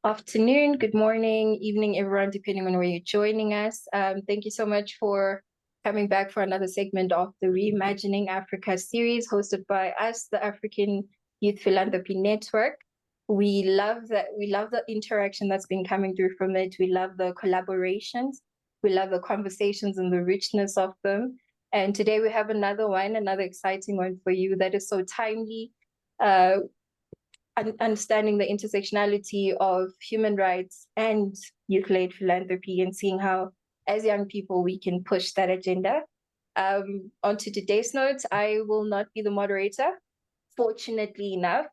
afternoon, good morning, evening, everyone, depending on where you're joining us. Thank you so much for coming back for another segment of the Reimagining Africa series hosted by us, the African Youth Philanthropy Network. We love that. We love the interaction that's been coming through from it. We love the collaborations. We love the conversations and the richness of them. And today we have another exciting one for you that is so timely. Understanding the intersectionality of human rights and youth-led philanthropy and seeing how, as young people, we can push that agenda. Onto today's notes, I will not be the moderator. Fortunately enough,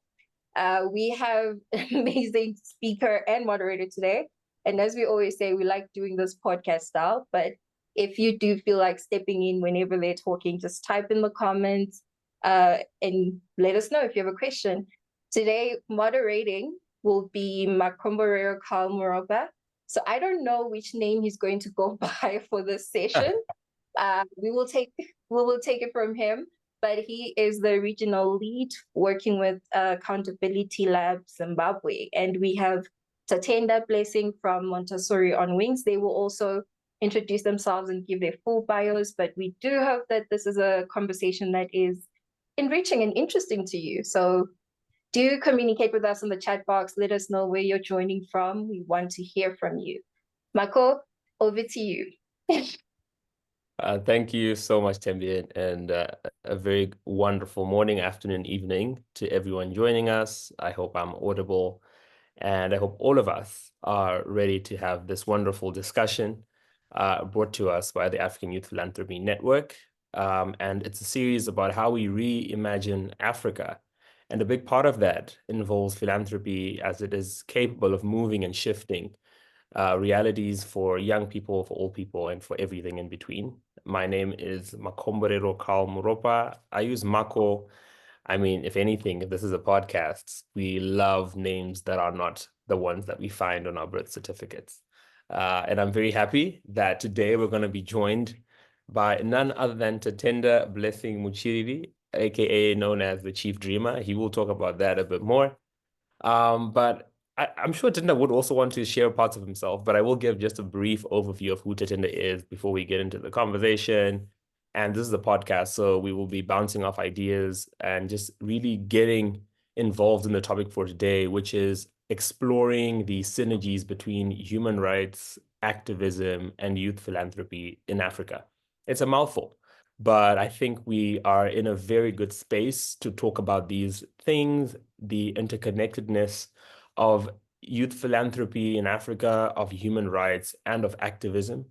we have an amazing speaker and moderator today. And as we always say, we like doing this podcast style, but if you do feel like stepping in whenever they're talking, just type in the comments and let us know if you have a question. Today, moderating will be Makomborero Muropa. So I don't know which name he's going to go by for this session. We will take it from him, but he is the regional lead working with Accountability Lab Zimbabwe. And we have Tatenda Blessing from Montessori on Wings. They will also introduce themselves and give their full bios, but we do hope that this is a conversation that is enriching and interesting to you. So do communicate with us in the chat box. Let us know where you're joining from. We want to hear from you. Mako, over to you. Thank you so much, Tembi, and a very wonderful morning, afternoon, evening to everyone joining us. I hope I'm audible, and I hope all of us are ready to have this wonderful discussion brought to us by the African Youth Philanthropy Network. And it's a series about how we reimagine Africa. And a big part of that involves philanthropy, as it is capable of moving and shifting realities for young people, for old people, and for everything in between. My name is Makomborero Muropa. I use Mako. I mean, if anything, if this is a podcast, we love names that are not the ones that we find on our birth certificates. And I'm very happy that today we're going to be joined by none other than Tatenda Blessing Muchiri, aka known as the Chief Dreamer. He will talk about that a bit more. But I'm sure Tatenda would also want to share parts of himself, but I will give just a brief overview of who Tatenda is before we get into the conversation. And this is a podcast, so we will be bouncing off ideas and just really getting involved in the topic for today, which is exploring the synergies between human rights, activism, and youth philanthropy in Africa. It's a mouthful, but I think we are in a very good space to talk about these things, the interconnectedness of youth philanthropy in Africa, of human rights, and of activism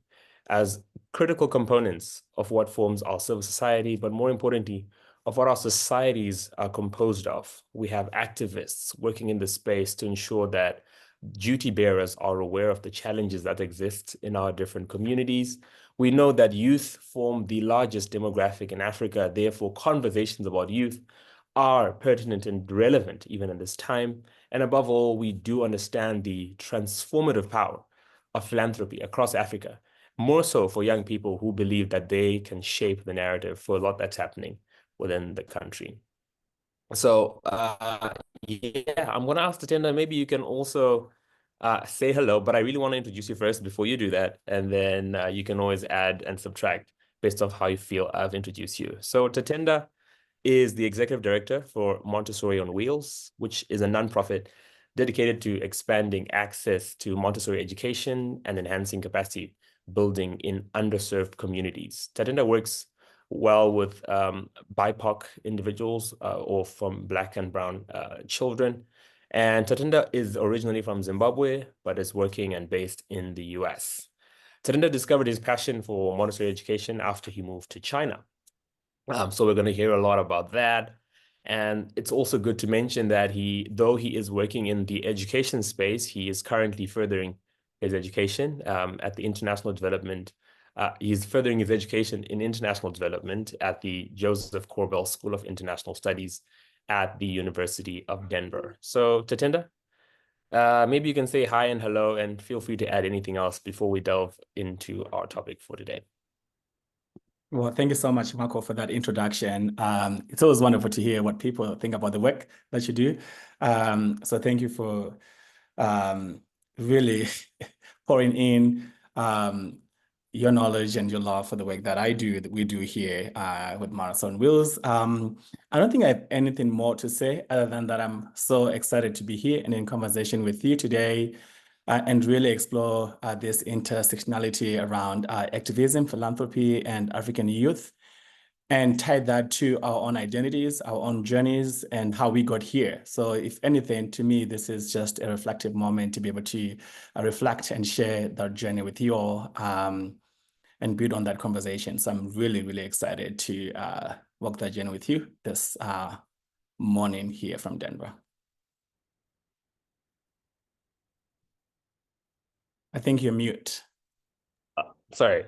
as critical components of what forms our civil society, but more importantly, of what our societies are composed of. We have activists working in this space to ensure that duty bearers are aware of the challenges that exist in our different communities. We know that youth form the largest demographic in Africa, therefore conversations about youth are pertinent and relevant even in this time. And above all, we do understand the transformative power of philanthropy across Africa, more so for young people who believe that they can shape the narrative for a lot that's happening within the country. So yeah, I'm going to ask Tatenda, maybe you can also say hello, but I really want to introduce you first before you do that. And then you can always add and subtract based off how you feel I've introduced you. So Tatenda is the executive director for Montessori on Wheels, which is a nonprofit dedicated to expanding access to Montessori education and enhancing capacity building in underserved communities. Tatenda works well with BIPOC individuals or from Black and Brown children. And Tatenda is originally from Zimbabwe, but is working and based in the US. Tatenda discovered his passion for Montessori education after he moved to China. So we're going to hear a lot about that. And it's also good to mention that though he is working in the education space, he is currently furthering his education at the international development. He's furthering his education in international development at the Joseph Corbell School of International Studies at the University of Denver. So Tatenda, maybe you can say hi and hello, and feel free to add anything else before we delve into our topic for today. Well, thank you so much, Marco, for that introduction. It's always wonderful to hear what people think about the work that you do. So thank you for really pouring in your knowledge and your love for the work that that we do here with Marathon Wheels. I don't think I have anything more to say other than that I'm so excited to be here and in conversation with you today and really explore this intersectionality around activism, philanthropy, and African youth, and tie that to our own identities, our own journeys, and how we got here. So if anything, to me, this is just a reflective moment to be able to reflect and share that journey with you all and build on that conversation. So I'm really, really excited to walk that journey with you this morning here from Denver. I think you're mute. Sorry.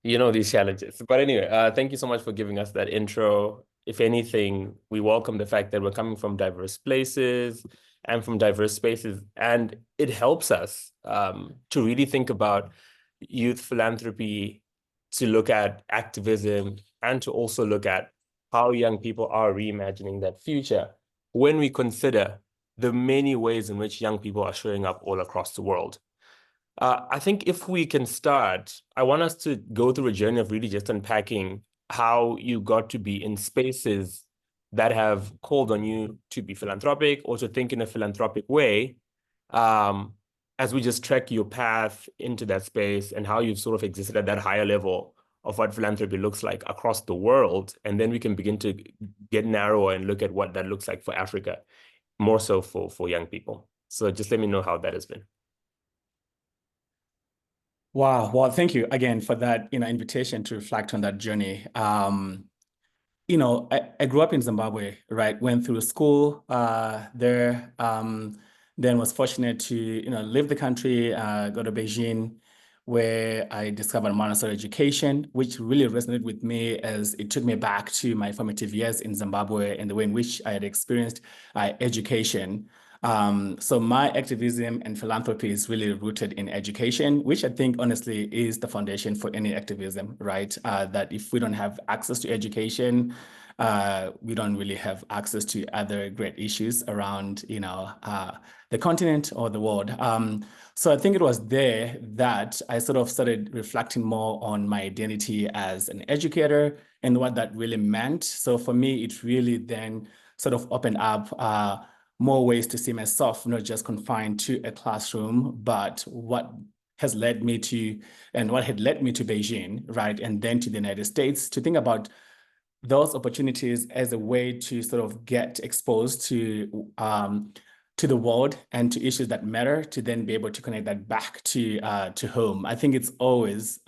You know these challenges. But anyway, thank you so much for giving us that intro. If anything, we welcome the fact that we're coming from diverse places and from diverse spaces, and it helps us to really think about youth philanthropy, to look at activism, and to also look at how young people are reimagining that future when we consider the many ways in which young people are showing up all across the world. I think if we can start, I want us to go through a journey of really just unpacking how you got to be in spaces that have called on you to be philanthropic or to think in a philanthropic way, as we just track your path into that space and how you've sort of existed at that higher level of what philanthropy looks like across the world. And then we can begin to get narrower and look at what that looks like for Africa, more so for young people. So just let me know how that has been. Wow. Well, thank you again for that, invitation to reflect on that journey. I grew up in Zimbabwe, right? Went through school there, then was fortunate to, leave the country, go to Beijing, where I discovered Montessori education, which really resonated with me as it took me back to my formative years in Zimbabwe and the way in which I had experienced education. So my activism and philanthropy is really rooted in education, which I think honestly is the foundation for any activism, right? That if we don't have access to education, we don't really have access to other great issues around, the continent or the world. So I think it was there that I sort of started reflecting more on my identity as an educator and what that really meant. So for me, it really then sort of opened up more ways to see myself, not just confined to a classroom, but what has led me to, and what had led me to Beijing, right? And then to the United States, to think about those opportunities as a way to sort of get exposed to the world and to issues that matter, to then be able to connect that back to home. I think it's always,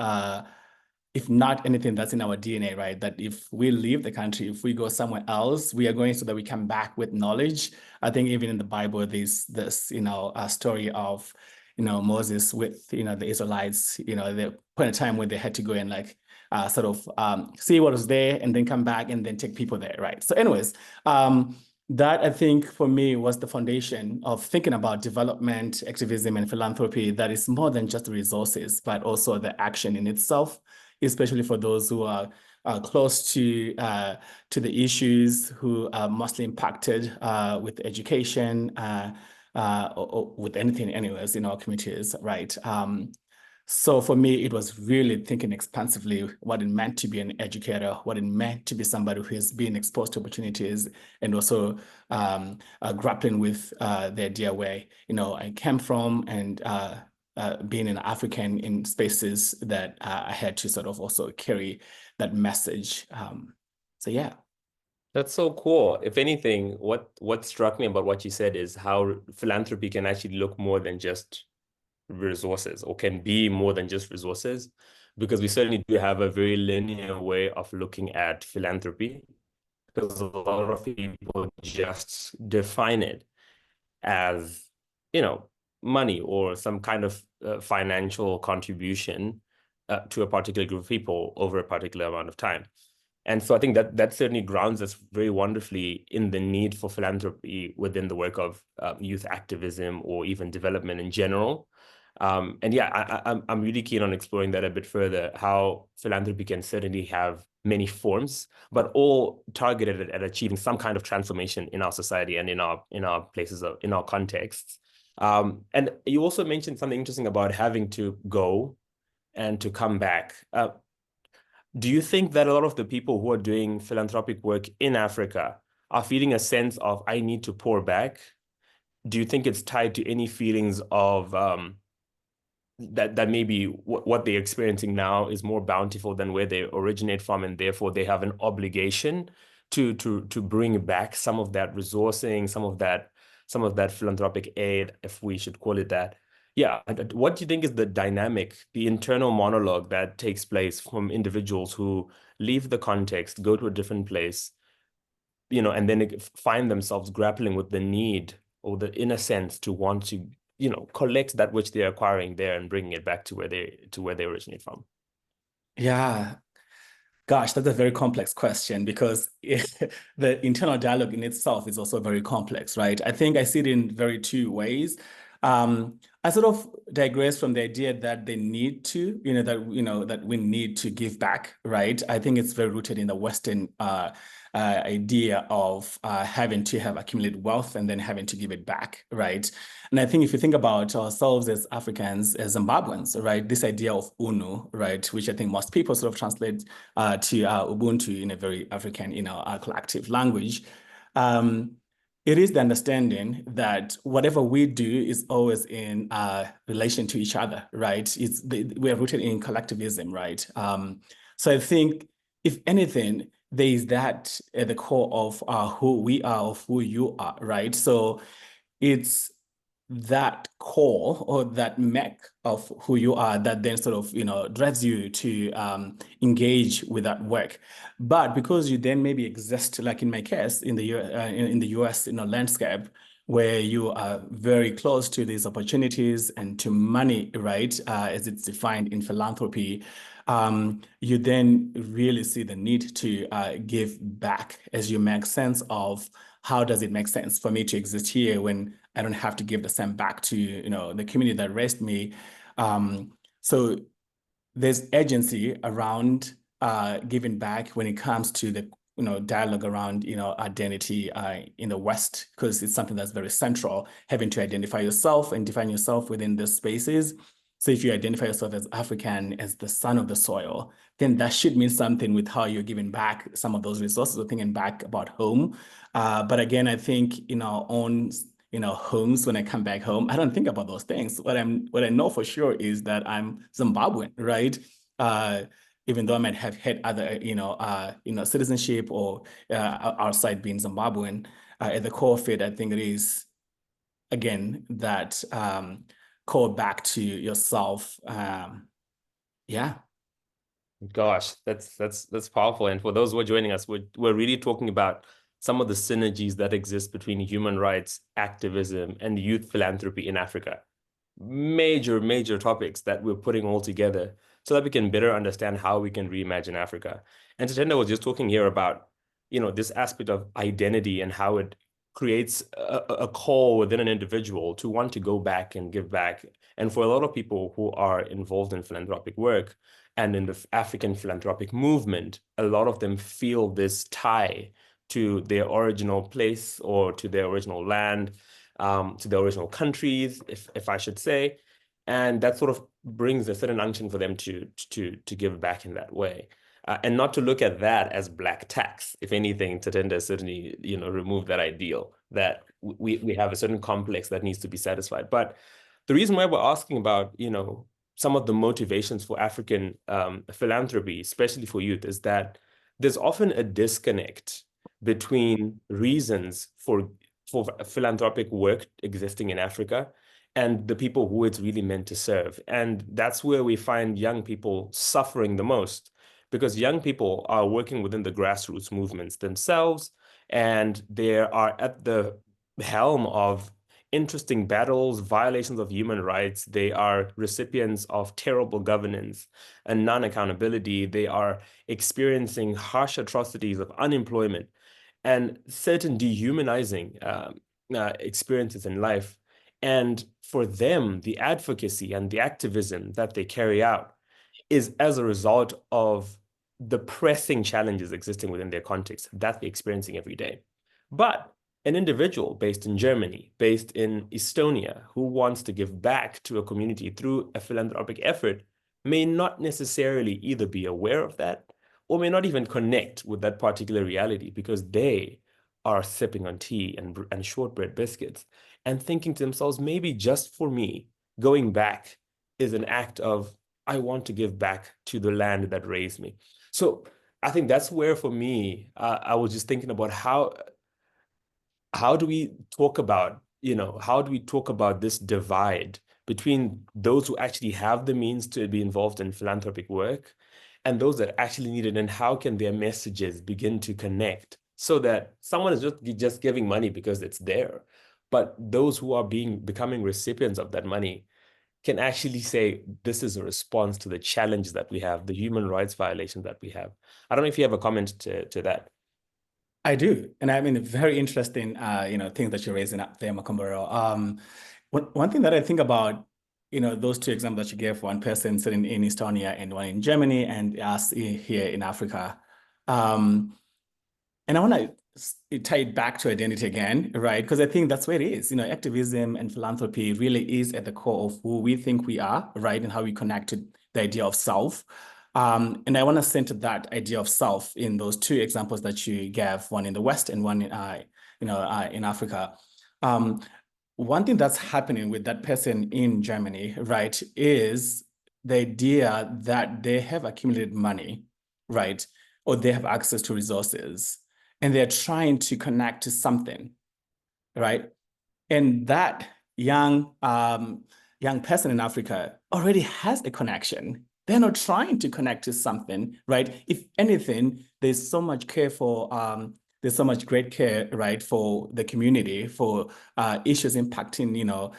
if not anything, that's in our DNA, right? That if we leave the country, if we go somewhere else, we are going so that we come back with knowledge. I think even in the Bible, there's this, a story of, Moses with, the Israelites, the point of time where they had to go and see what was there and then come back and then take people there, right? So anyways, that I think for me was the foundation of thinking about development, activism, and philanthropy that is more than just the resources, but also the action in itself, especially for those who are close to the issues, who are mostly impacted with education, or with anything anyways in our communities, right? So for me, it was really thinking expansively what it meant to be an educator, what it meant to be somebody who has been exposed to opportunities, and also grappling with the idea where, I came from, and being an African in spaces that I had to sort of also carry that message. So yeah. That's so cool. If anything, what struck me about what you said is how philanthropy can actually look more than just resources, or can be more than just resources, because we certainly do have a very linear way of looking at philanthropy, because a lot of people just define it as, money or some kind of financial contribution to a particular group of people over a particular amount of time. And so I think that certainly grounds us very wonderfully in the need for philanthropy within the work of youth activism or even development in general. And yeah, I'm really keen on exploring that a bit further, how philanthropy can certainly have many forms, but all targeted at achieving some kind of transformation in our society and in our places, in our contexts. And you also mentioned something interesting about having to go and to come back. Do you think that a lot of the people who are doing philanthropic work in Africa are feeling a sense of, I need to pour back? Do you think it's tied to any feelings of that maybe what they're experiencing now is more bountiful than where they originate from, and therefore they have an obligation to bring back some of that resourcing, some of that philanthropic aid, if we should call it that? Yeah, what do you think is the dynamic, the internal monologue that takes place from individuals who leave the context, go to a different place, and then find themselves grappling with the need or the inner sense to want to, collect that which they're acquiring there and bringing it back to where they originate from? Yeah. Gosh, that's a very complex question, because the internal dialogue in itself is also very complex, right? I think I see it in very two ways. I sort of digress from the idea that they need to, that we need to give back, right? I think it's very rooted in the Western idea of having to have accumulated wealth and then having to give it back, right? And I think if you think about ourselves as Africans, as Zimbabweans, right, this idea of UNU, right, which I think most people sort of translate to Ubuntu in a very African, collective language. It is the understanding that whatever we do is always in relation to each other, right? We are rooted in collectivism, right? So I think, if anything, there is that at the core of who we are, of who you are, right? So it's that core or that mech of who you are that then sort of, drives you to engage with that work. But because you then maybe exist, like in my case, in the US, landscape, where you are very close to these opportunities and to money, right, as it's defined in philanthropy, you then really see the need to give back, as you make sense of how does it make sense for me to exist here when I don't have to give the same back to the community that raised me. So there's agency around giving back when it comes to the dialogue around identity in the West, because it's something that's very central, having to identify yourself and define yourself within these spaces. So if you identify yourself as African, as the son of the soil, then that should mean something with how you're giving back some of those resources, or thinking back about home. But again, I think in our own homes, when I come back home, I don't think about those things. What I know for sure is that I'm Zimbabwean, right? Even though I might have had other, citizenship or outside being Zimbabwean, at the core of it, I think it is, again, that call back to yourself. Yeah. Gosh, that's powerful. And for those who are joining us, we're really talking about some of the synergies that exist between human rights, activism, and youth philanthropy in Africa. Major topics that we're putting all together so that we can better understand how we can reimagine Africa. And Tatenda was just talking here about, this aspect of identity and how it creates a call within an individual to want to go back and give back. And for a lot of people who are involved in philanthropic work and in the African philanthropic movement, a lot of them feel this tie to their original place or to their original land, to their original countries, if I should say. And that sort of brings a certain unction for them to give back in that way. And not to look at that as black tax. If anything, Tatenda certainly, remove that ideal that we have a certain complex that needs to be satisfied. But the reason why we're asking about, some of the motivations for African philanthropy, especially for youth, is that there's often a disconnect between reasons for philanthropic work existing in Africa and the people who it's really meant to serve. And that's where we find young people suffering the most, because young people are working within the grassroots movements themselves, and they are at the helm of interesting battles, violations of human rights. They are recipients of terrible governance and non-accountability. They are experiencing harsh atrocities of unemployment and certain dehumanizing experiences in life. And for them, the advocacy and the activism that they carry out is as a result of the pressing challenges existing within their context that they're experiencing every day. But an individual based in Germany, based in Estonia, who wants to give back to a community through a philanthropic effort may not necessarily either be aware of that or may not even connect with that particular reality because they are sipping on tea and shortbread biscuits and thinking to themselves, maybe just for me, going back is an act of, I want to give back to the land that raised me. So I think that's where, for me, I was just thinking about how do we talk about, how do we talk about this divide between those who actually have the means to be involved in philanthropic work and those that actually need it, and how can their messages begin to connect so that someone is just giving money because it's there, but those who are becoming recipients of that money can actually say, this is a response to the challenges that we have, the human rights violations that we have. I don't know if you have a comment to that. I do. And I mean, very interesting, things that you're raising up there, Makomborero. One thing that I think about, those two examples that you gave, one person sitting in Estonia and one in Germany and us here in Africa. And I want to tie it back to identity again, right? Because I think that's where it is. Activism and philanthropy really is at the core of who we think we are, right? And how we connect to the idea of self. And I want to center that idea of self in those two examples that you gave, one in the West and one in Africa. One thing that's happening with that person in Germany, right, is the idea that they have accumulated money, right, or they have access to resources, and they're trying to connect to something, right? And that young person in Africa already has a connection. They're not trying to connect to something, right? If anything, there's so much care for, there's so much great care, right, for the community, for issues impacting,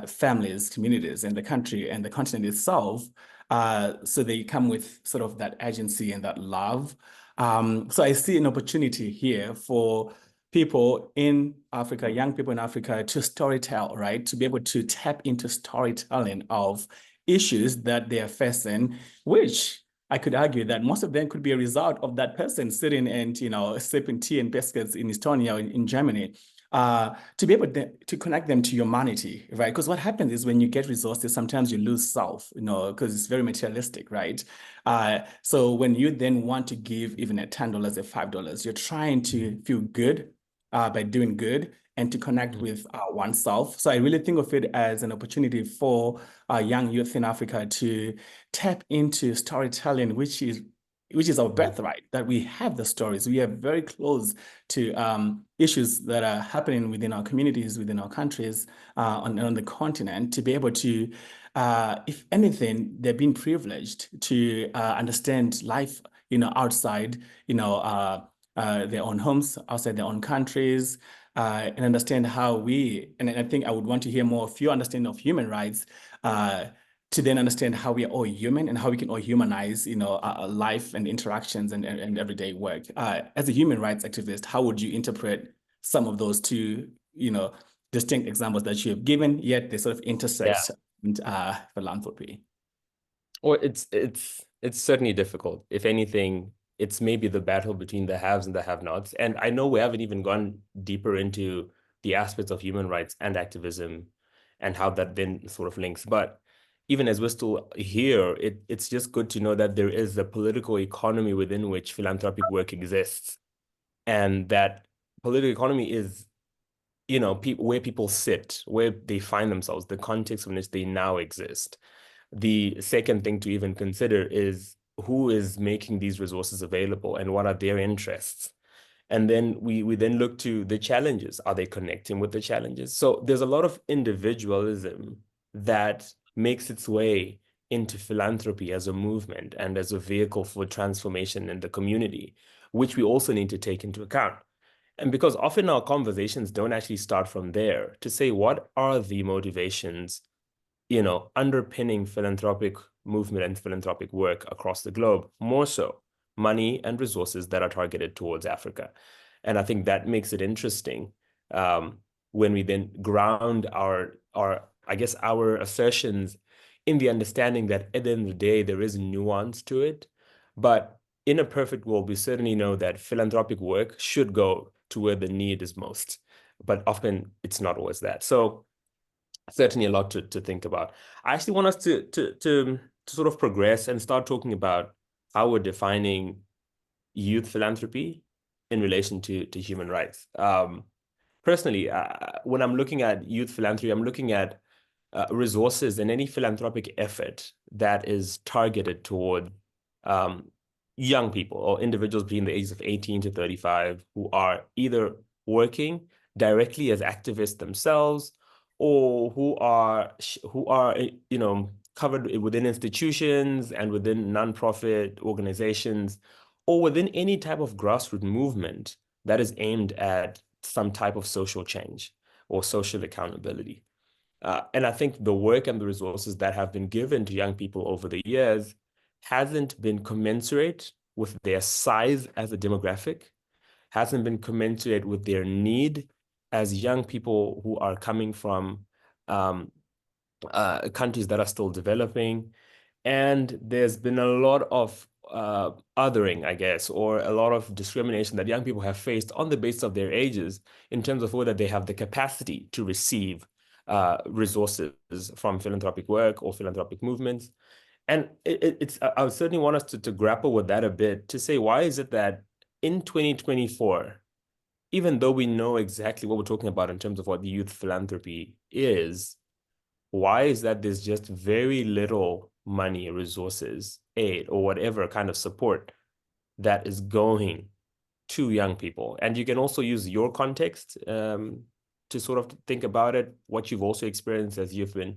families, communities, and the country and the continent itself. So they come with sort of that agency and that love. So I see an opportunity here for people in Africa, young people in Africa, to storytell, right? To be able to tap into storytelling of issues that they are facing, which I could argue that most of them could be a result of that person sitting and, sipping tea and biscuits in Estonia or in Germany. To be able to connect them to humanity, right? Because what happens is when you get resources, sometimes you lose self, because it's very materialistic, right? So when you then want to give even a $10 or $5, you're trying to feel good by doing good and to connect with oneself. So I really think of it as an opportunity for young youth in Africa to tap into storytelling, which is our birthright, that we have the stories. We are very close to issues that are happening within our communities, within our countries, on the continent, to be able to, if anything, they're being privileged to understand life, outside, their own homes, outside their own countries, and understand how and I think I would want to hear more of your understanding of human rights, to then understand how we are all human and how we can all humanize, life and interactions and everyday work. As a human rights activist, how would you interpret some of those two, distinct examples that you have given, yet they sort of intersect philanthropy? Or it's certainly difficult. If anything, it's maybe the battle between the haves and the have-nots. And I know we haven't even gone deeper into the aspects of human rights and activism and how that then sort of links. But even as we're still here, it's just good to know that there is a political economy within which philanthropic work exists. And that political economy is, where people sit, where they find themselves, the context in which they now exist. The second thing to even consider is who is making these resources available and what are their interests. And then we then look to the challenges. Are they connecting with the challenges? So there's a lot of individualism that makes its way into philanthropy as a movement and as a vehicle for transformation in the community, which we also need to take into account. And because often our conversations don't actually start from there to say, what are the motivations underpinning philanthropic movement and philanthropic work across the globe, more so money and resources that are targeted towards Africa. And I think that makes it interesting when we then ground our assertions in the understanding that at the end of the day, there is nuance to it. But in a perfect world, we certainly know that philanthropic work should go to where the need is most. but often it's not always that. So certainly a lot to think about. I actually want us to sort of progress and start talking about how we're defining youth philanthropy in relation to human rights. Personally, when I'm looking at youth philanthropy, I'm looking at resources and any philanthropic effort that is targeted toward young people or individuals between the ages of 18 to 35 who are either working directly as activists themselves, or who are covered within institutions and within nonprofit organizations, or within any type of grassroots movement that is aimed at some type of social change or social accountability. And I think the work and the resources that have been given to young people over the years hasn't been commensurate with their size as a demographic, hasn't been commensurate with their need as young people who are coming from countries that are still developing. And there's been a lot of othering, I guess, or a lot of discrimination that young people have faced on the basis of their ages in terms of whether they have the capacity to receive resources from philanthropic work or philanthropic movements. And I would certainly want us to grapple with that a bit, to say, why is it that in 2024, even though we know exactly what we're talking about in terms of what youth philanthropy is, why is that there's just very little money, resources, aid, or whatever kind of support that is going to young people? And you can also use your context to sort of think about it, what you've also experienced as you've been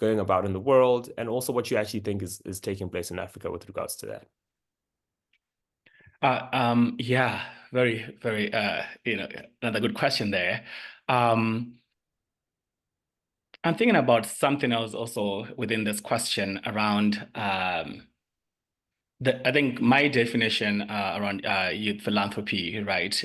going about in the world, and also what you actually think is taking place in Africa with regards to that. Yeah, very, very, another good question there. I'm thinking about something else also within this question around I think my definition around youth philanthropy, right?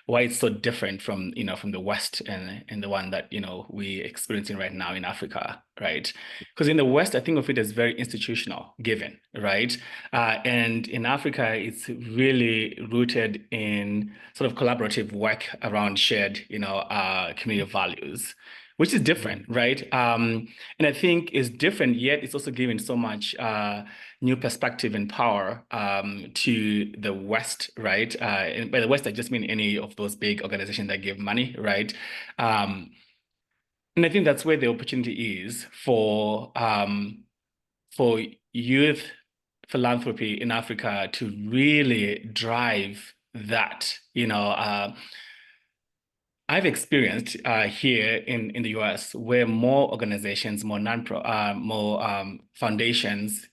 Why it's so different from from the West and the one that we're experiencing right now in Africa, right? Because in the West, I think of it as very institutional, given, right? And in Africa, it's really rooted in sort of collaborative work around shared, community values, which is different, right? And I think it's different, yet it's also giving so much new perspective and power to the West, right? And by the West, I just mean any of those big organizations that give money, right? And I think that's where the opportunity is for youth philanthropy in Africa to really drive that, I've experienced here in the US where more organizations, more foundations,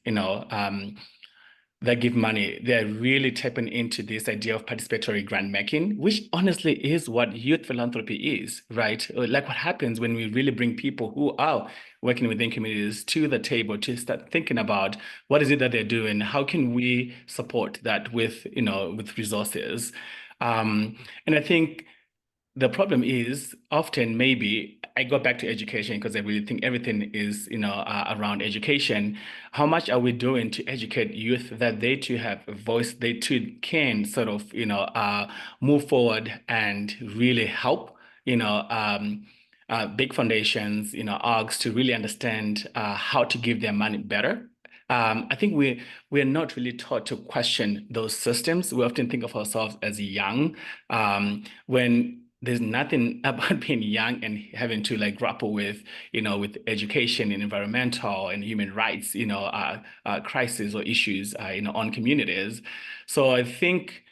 that give money, they're really tapping into this idea of participatory grant making, which honestly is what youth philanthropy is, right? Like what happens when we really bring people who are working within communities to the table to start thinking about what is it that they're doing, how can we support that with resources, and I think the problem is often maybe I go back to education because I really think everything is, around education. How much are we doing to educate youth that they too have a voice, they too can sort of, move forward and really help, big foundations, orgs to really understand how to give their money better. I think we're not really taught to question those systems. We often think of ourselves as young, when there's nothing about being young and having to grapple with, with education and environmental and human rights, crises or issues, on communities. So I think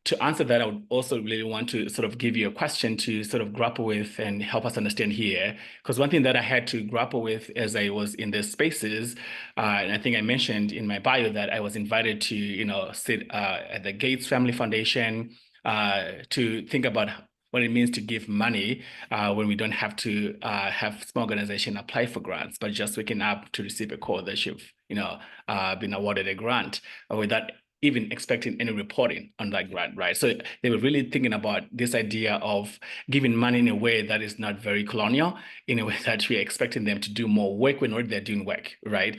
to answer that, I would also really want to sort of give you a question to sort of grapple with and help us understand here. Because one thing that I had to grapple with as I was in these spaces, and I think I mentioned in my bio that I was invited to, sit at the Gates Family Foundation to think about what it means to give money when we don't have to have small organization apply for grants, but just waking up to receive a call that you've, been awarded a grant without even expecting any reporting on that grant, right? So they were really thinking about this idea of giving money in a way that is not very colonial, in a way that we're expecting them to do more work when already they're doing work, right?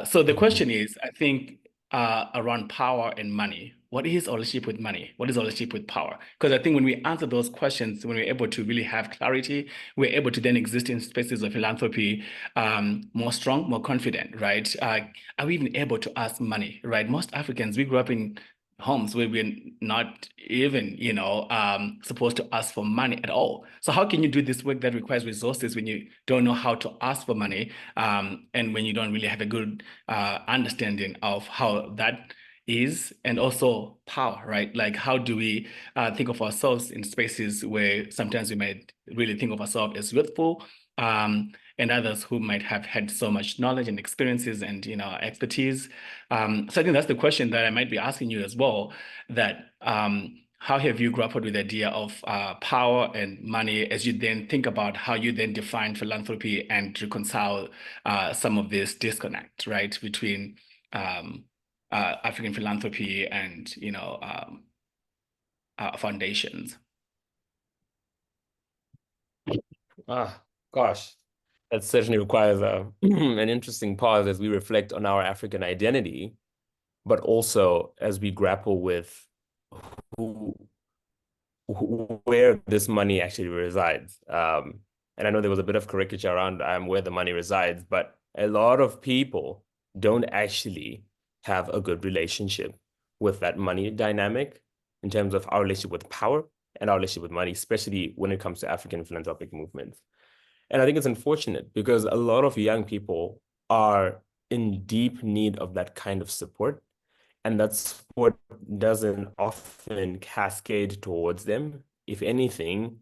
So the question is, I think, around power and money, what is our relationship with money? What is our relationship with power? Because I think when we answer those questions, when we're able to really have clarity, we're able to then exist in spaces of philanthropy more strong, more confident, right? Are we even able to ask money, right? Most Africans, we grew up in homes where we're not even, supposed to ask for money at all. So how can you do this work that requires resources when you don't know how to ask for money, and when you don't really have a good understanding of how that is, and also power, right? Like, how do we think of ourselves in spaces where sometimes we might really think of ourselves as youthful, and others who might have had so much knowledge and experiences and expertise. So I think that's the question that I might be asking you as well, that how have you grappled with the idea of power and money as you then think about how you then define philanthropy and reconcile some of this disconnect, right, between African philanthropy and foundations? Gosh, that certainly requires an interesting pause as we reflect on our African identity, but also as we grapple with where this money actually resides. And I know there was a bit of caricature around where the money resides, but a lot of people don't actually have a good relationship with that money dynamic in terms of our relationship with power and our relationship with money, especially when it comes to African philanthropic movements. And I think it's unfortunate because a lot of young people are in deep need of that kind of support. And that support doesn't often cascade towards them. If anything,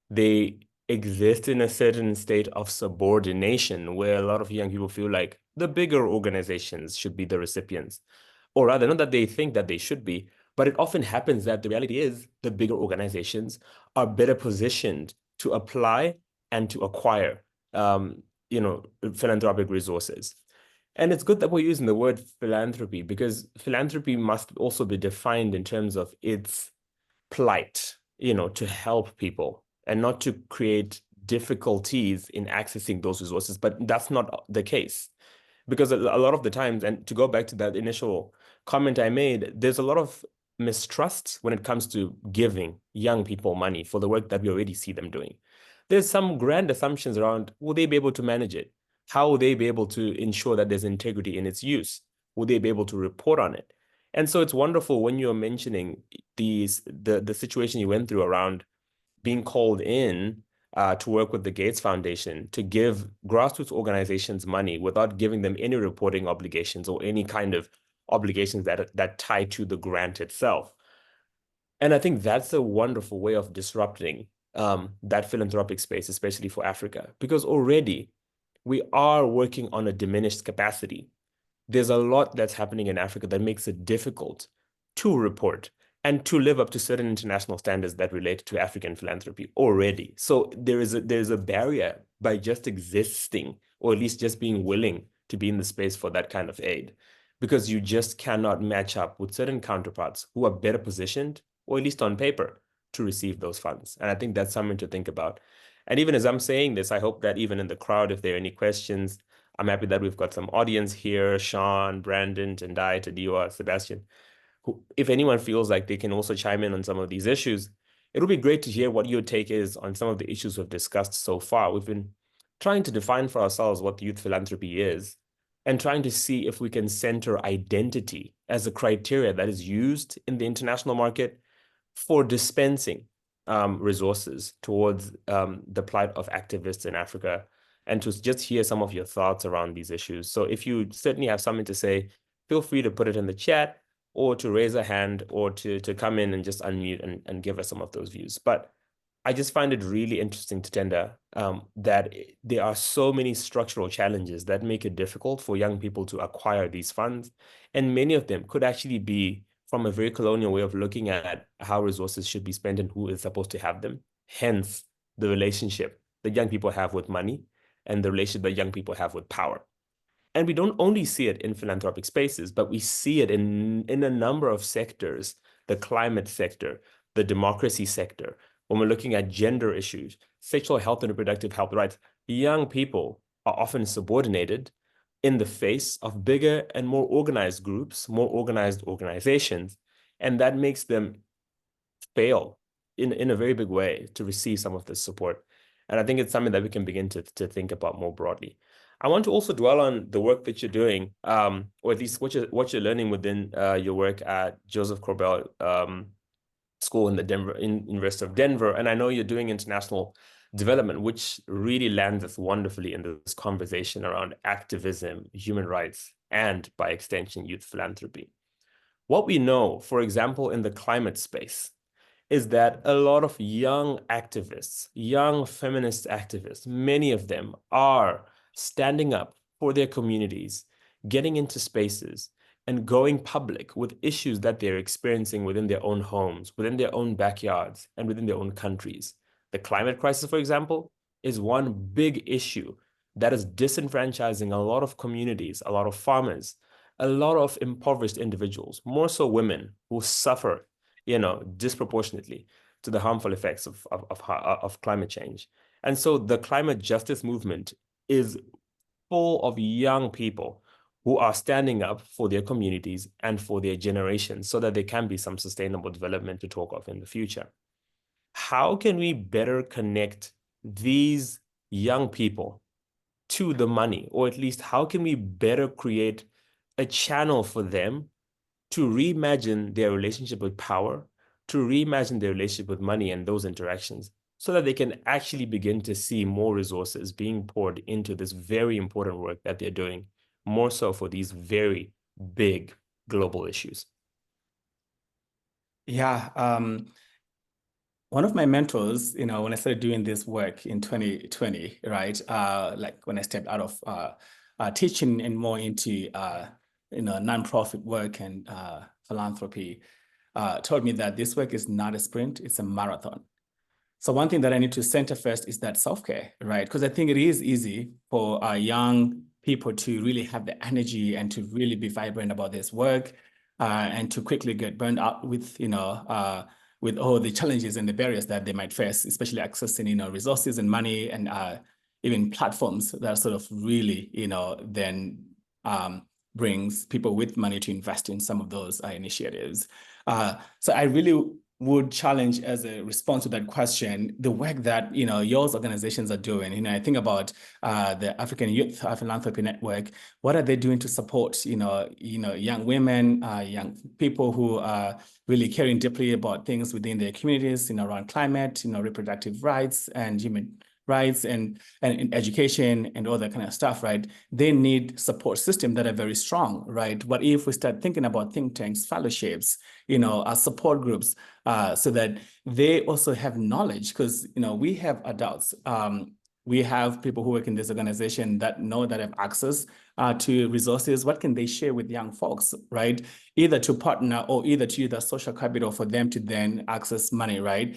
they exist in a certain state of subordination where a lot of young people feel like the bigger organizations should be the recipients. Or rather, not that they think that they should be, but it often happens that the reality is the bigger organizations are better positioned to apply and to acquire, philanthropic resources. And it's good that we're using the word philanthropy, because philanthropy must also be defined in terms of its plight, to help people and not to create difficulties in accessing those resources. But that's not the case, because a lot of the times, and to go back to that initial comment I made, there's a lot of mistrust when it comes to giving young people money for the work that we already see them doing. There's some grand assumptions around, will they be able to manage it? How will they be able to ensure that there's integrity in its use? Will they be able to report on it? And so it's wonderful when you're mentioning the situation you went through around being called in to work with the Gates Foundation to give grassroots organizations money without giving them any reporting obligations or any kind of obligations that tie to the grant itself. And I think that's a wonderful way of disrupting that philanthropic space, especially for Africa, because already we are working on a diminished capacity. There's a lot that's happening in Africa that makes it difficult to report and to live up to certain international standards that relate to African philanthropy already. So there's a barrier by just existing, or at least just being willing to be in the space for that kind of aid, because you just cannot match up with certain counterparts who are better positioned, or at least on paper, to receive those funds. And I think that's something to think about. And even as I'm saying this, I hope that even in the crowd, if there are any questions, I'm happy that we've got some audience here, Sean, Brandon, Tendai, Tadiwa, Sebastian, who, if anyone feels like they can also chime in on some of these issues, it'll be great to hear what your take is on some of the issues we've discussed so far. We've been trying to define for ourselves what youth philanthropy is, and trying to see if we can center identity as a criteria that is used in the international market for dispensing resources towards the plight of activists in Africa, and to just hear some of your thoughts around these issues. So if you certainly have something to say, feel free to put it in the chat, or to raise a hand, or to come in and just unmute and give us some of those views. But I just find it really interesting, Tatenda, that there are so many structural challenges that make it difficult for young people to acquire these funds. And many of them could actually be from a very colonial way of looking at how resources should be spent and who is supposed to have them. Hence, the relationship that young people have with money and the relationship that young people have with power. And we don't only see it in philanthropic spaces, but we see it in a number of sectors: the climate sector, the democracy sector. When we're looking at gender issues, sexual health and reproductive health rights, young people are often subordinated in the face of bigger and more organized groups, more organized organizations, And that makes them fail in a very big way to receive some of this support. And I think it's something that we can begin to think about more broadly. I want to also dwell on the work that you're doing, or at least what you're learning within your work at Joseph Corbell School in the University of Denver. And I know you're doing international development, which really lands us wonderfully in this conversation around activism, human rights, and by extension, youth philanthropy. What we know, for example, in the climate space, is that a lot of young activists, young feminist activists, many of them are standing up for their communities, getting into spaces, and going public with issues that they're experiencing within their own homes, within their own backyards, and within their own countries. The climate crisis, for example, is one big issue that is disenfranchising a lot of communities, a lot of farmers, a lot of impoverished individuals, more so women who suffer, disproportionately to the harmful effects of climate change. And so the climate justice movement is full of young people who are standing up for their communities and for their generations so that there can be some sustainable development to talk of in the future. How can we better connect these young people to the money? Or at least how can we better create a channel for them to reimagine their relationship with power, to reimagine their relationship with money and those interactions, so that they can actually begin to see more resources being poured into this very important work that they're doing, more so for these very big global issues? Yeah. One of my mentors, when I started doing this work in 2020, right? Like when I stepped out of teaching and more into nonprofit work and philanthropy, told me that this work is not a sprint, it's a marathon. So one thing that I need to center first is that self-care, right? Because I think it is easy for young people to really have the energy and to really be vibrant about this work and to quickly get burned out with all the challenges and the barriers that they might face, especially accessing, resources and money and even platforms that sort of really, then brings people with money to invest in some of those initiatives. So I really would challenge, as a response to that question, the work that your organizations are doing. I think about the African Youth Philanthropy Network. What are they doing to support young women, young people who are really caring deeply about things within their communities, around climate, reproductive rights and human rights and education and all that kind of stuff, right? They need support systems that are very strong, right? What if we start thinking about think tanks, fellowships, support groups, so that they also have knowledge? Because we have adults, we have people who work in this organization that have access to resources. What can they share with young folks, right? Either to partner or either to use the social capital for them to then access money, right?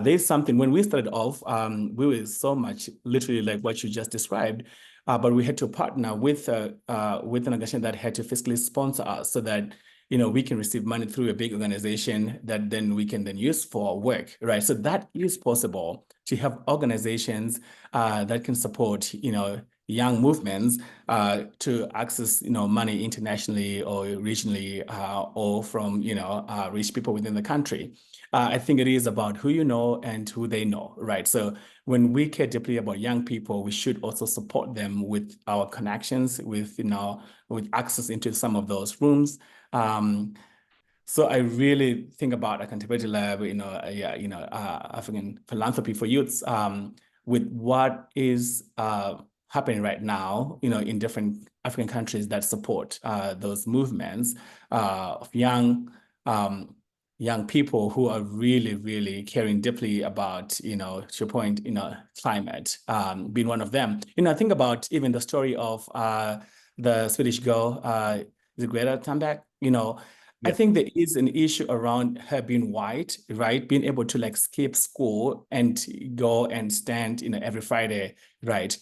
There's something, when we started off, we were so much literally like what you just described, but we had to partner with an organization that had to fiscally sponsor us so that we can receive money through a big organization that then we can then use for work, right? So that is possible, to have organizations that can support, young movements to access, money internationally or regionally or from, rich people within the country. I think it is about who you know and who they know, right? So when we care deeply about young people, we should also support them with our connections, with access into some of those rooms. So I really think about Accountability Lab, African Philanthropy for Youths, with what is happening right now, in different African countries that support those movements of young people who are really, really caring deeply about, to your point, climate being one of them. I think about even the story of the Swedish girl, Greta Thunberg, I think there is an issue around her being white, right? Being able to like skip school and go and stand, every Friday, right?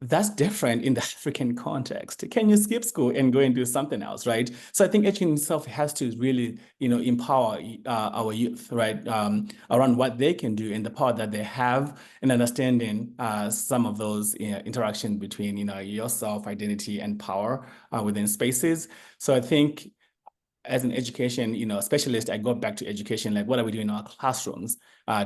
That's different in the African context. Can you skip school and go and do something else, right? So I think Etching itself has to really, empower our youth, right, around what they can do and the power that they have, and understanding some of those interactions between, yourself, identity, and power within spaces. So I think as an education, specialist, I go back to education, like what are we doing in our classrooms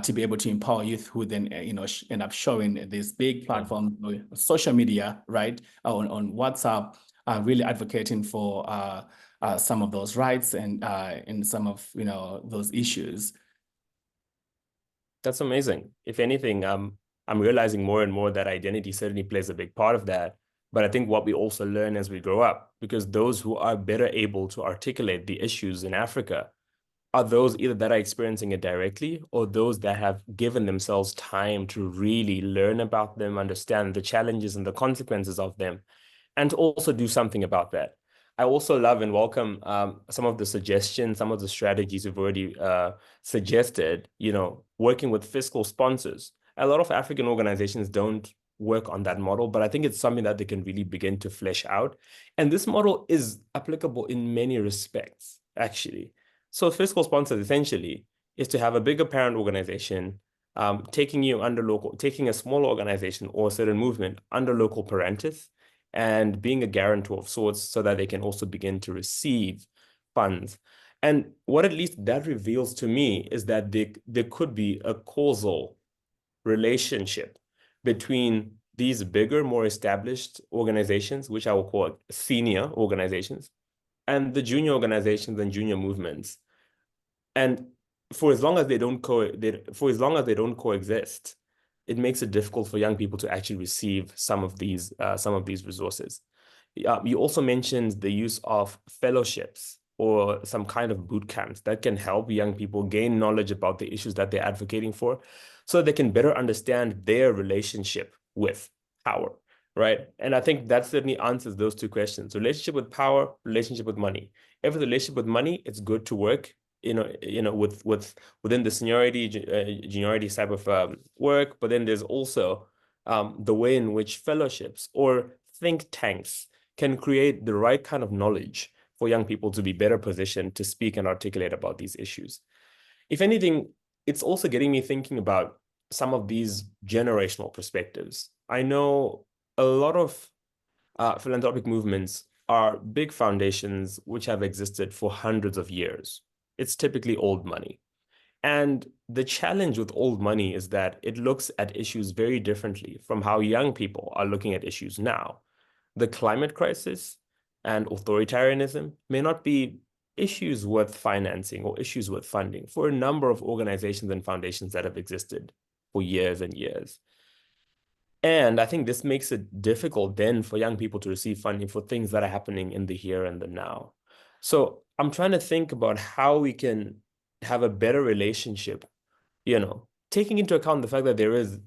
to be able to empower youth who then, end up showing these big platforms, social media, right, on WhatsApp, really advocating for some of those rights and in some of, those issues. That's amazing. If anything, I'm realizing more and more that identity certainly plays a big part of that. But I think what we also learn as we grow up, because those who are better able to articulate the issues in Africa are those either that are experiencing it directly or those that have given themselves time to really learn about them, understand the challenges and the consequences of them, and to also do something about that. I also love and welcome some of the suggestions, some of the strategies we've already suggested, working with fiscal sponsors. A lot of African organizations don't work on that model, but I think it's something that they can really begin to flesh out. And this model is applicable in many respects, actually. So fiscal sponsors essentially is to have a bigger parent organization taking a small organization or a certain movement under local parentis and being a guarantor of sorts so that they can also begin to receive funds. And what at least that reveals to me is that there could be a causal relationship between these bigger, more established organizations, which I will call senior organizations, and the junior organizations and junior movements. And for as long as they don't coexist, it makes it difficult for young people to actually receive some of these resources. You also mentioned the use of fellowships or some kind of boot camps that can help young people gain knowledge about the issues that they're advocating for, so that they can better understand their relationship with power, right? And I think that certainly answers those two questions: relationship with power, relationship with money. If it's a relationship with money, it's good to work within the seniority type of work, but then there's also the way in which fellowships or think tanks can create the right kind of knowledge for young people to be better positioned to speak and articulate about these issues. If anything, it's also getting me thinking about some of these generational perspectives. I know a lot of philanthropic movements are big foundations which have existed for hundreds of years. It's typically old money. And the challenge with old money is that it looks at issues very differently from how young people are looking at issues now. The climate crisis and authoritarianism may not be issues worth financing or issues worth funding for a number of organizations and foundations that have existed for years and years. And I think this makes it difficult then for young people to receive funding for things that are happening in the here and the now. So I'm trying to think about how we can have a better relationship, taking into account the fact that there is